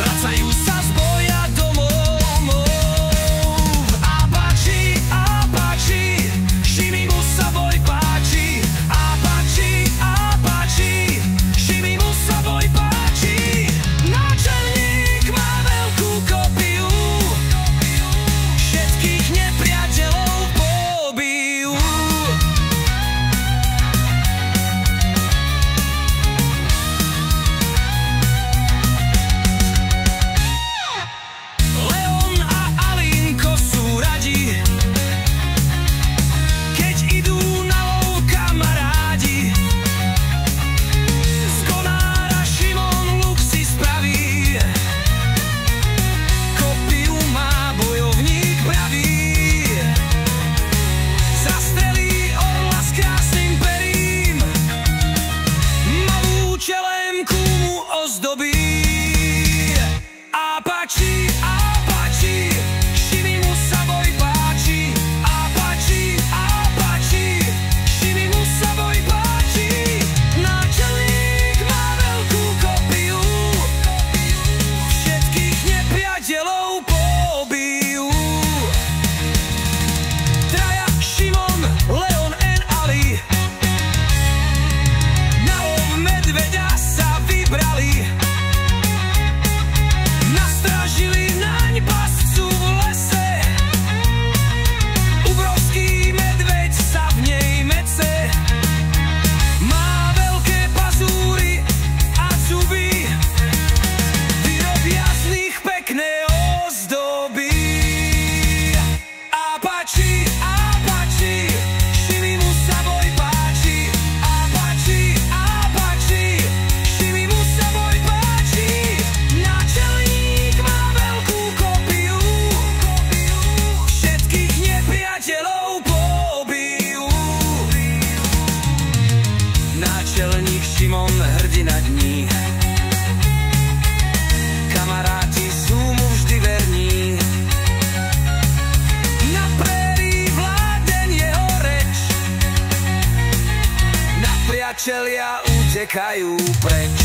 vracajú sa z boja domov. Apache, Apache, Šimimu sa boj páči. Apache, Apache, Šimimu sa boj páči. Náčelník má veľkú kopiu, všetkých nepriateľov pobijú. Leon a Alinko sú radi, keď idú na lov kamarádi. Z konára Šimon luk si spraví, kopiu má bojovník pravý. Zastrelí orla s krásnym perím, malú čelemku mu ozdobí. Apache, Apache, Šimimu sa boj páči. Apache, Apache, Šimimu sa boj páči. Náčelník má veľkú kopiu, všetkých nepriateľov pobijú. Traja Šimon, Leon and Ali na lov medveďa sa vybrali. Nastražili naň pascu v lese, obrovský medveď sa v nej mece. Má veľké pazúry a zuby, vyrobia z nich pekné ozdoby. Apache, Apache, Šimimu sa boj páči. Apache, Apache, Šimimu sa boj páči. Náčelník má veľkú kopiu, všetkých nepriateľov pobijú. Náčelník Šimon, hrdina dní, kamaráti sú mu vždy verní. Na prérii vládne jeho reč, na priatelia utekajú preč.